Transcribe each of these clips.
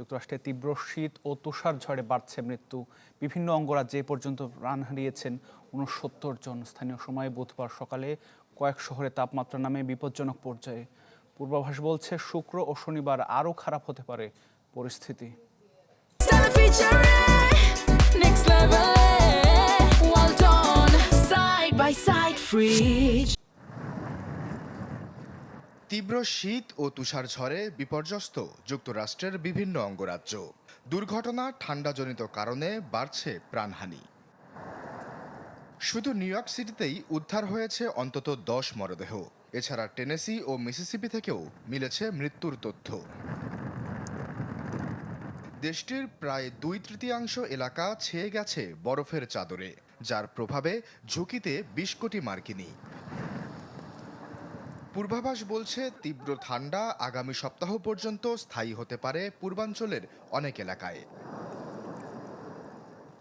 যুক্তরাষ্ট্রে তীব্র শীত ও তুষার ঝড়ে বাড়ছে মৃত্যু। বিভিন্ন অঙ্গরাজ্যে এ পর্যন্ত প্রাণ হারিয়েছেন ৬৯ জন। স্থানীয় সময়ে বুধবার সকালে কয়েক শহরে তাপমাত্রা নামে বিপজ্জনক পর্যায়ে। পূর্বাভাস বলছে শুক্র ও শনিবার আরও খারাপ হতে পারে পরিস্থিতি। তীব্র শীত ও তুষার ঝড়ে বিপর্যস্ত যুক্তরাষ্ট্রের বিভিন্ন অঙ্গরাজ্য। দুর্ঘটনা, ঠান্ডাজনিত কারণে বাড়ছে প্রাণহানি। শুধু নিউ ইয়র্ক সিটিতেই উদ্ধার হয়েছে অন্তত 10 মরদেহ। এছাড়া টেনেসি ও মিসিসিপি থেকেও মিলেছে মৃত্যুর তথ্য। দেশটির প্রায় 2/3 এলাকা ছেয়ে গেছে বরফের চাদরে, যার প্রভাবে ঝুঁকিতে 20 কোটি মার্কিনি। পূর্বাভাস বলছে তীব্র ঠান্ডা আগামী সপ্তাহ পর্যন্ত স্থায়ী হতে পারে পূর্বাঞ্চলের অনেক এলাকায়।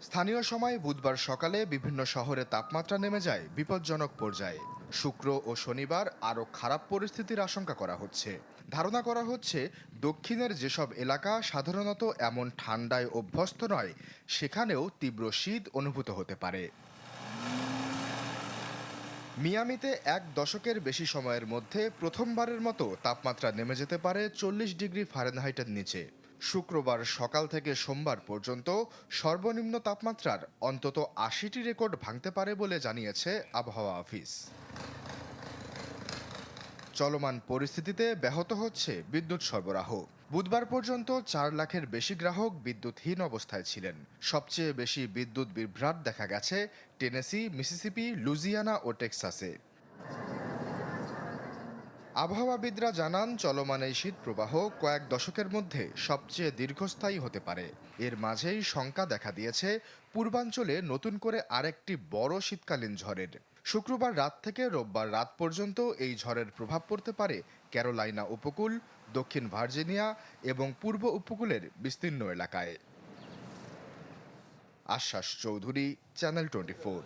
স্থানীয় সময় বুধবার সকালে বিভিন্ন শহরে তাপমাত্রা নেমে যায় বিপজ্জনক পর্যায়ে। শুক্র ও শনিবার আরও খারাপ পরিস্থিতির আশঙ্কা করা হচ্ছে। ধারণা করা হচ্ছে দক্ষিণের যেসব এলাকা সাধারণত এমন ঠান্ডায় অভ্যস্ত নয়, সেখানেও তীব্র শীত অনুভূত হতে পারে। মিয়ামিতে 1 দশকের বেশি সময়ের মধ্যে প্রথমবারের মতো তাপমাত্রা নেমে যেতে পারে 40 ডিগ্রি ফারেনহাইটের নিচে। শুক্রবার সকাল থেকে সোমবার পর্যন্ত সর্বনিম্ন তাপমাত্রার অন্তত 80টি রেকর্ড ভাঙতে পারে বলে জানিয়েছে আবহাওয়া অফিস। চলমান পরিস্থিতিতে ব্যাহত হচ্ছে বিদ্যুৎ সরবরাহ। বুধবার পর্যন্ত 4 লাখের বেশি গ্রাহক বিদ্যুৎহীন অবস্থায় ছিলেন। সবচেয়ে বেশি বিদ্যুৎ বিভ্রাট দেখা গেছে টেনেসি, মিসিসিপি, লুইজিয়ানা ও টেক্সাসে। আবহাওয়াবিদরা জানান, চলমান এই শীত প্রবাহ কয়েক দশকের মধ্যে সবচেয়ে দীর্ঘস্থায়ী হতে পারে। এর মাঝেই শঙ্কা দেখা দিয়েছে পূর্বাঞ্চলে নতুন করে আরেকটি বড় শীতকালীন ঝড়ের। শুক্রবার রাত থেকে রোববার রাত পর্যন্ত এই ঝড়ের প্রভাব পড়তে পারে ক্যারোলাইনা উপকূল, দক্ষিণ ভার্জিনিয়া এবং পূর্ব উপকূলের বিস্তীর্ণ এলাকায়। আশ্বাস চৌধুরী, চ্যানেল 24।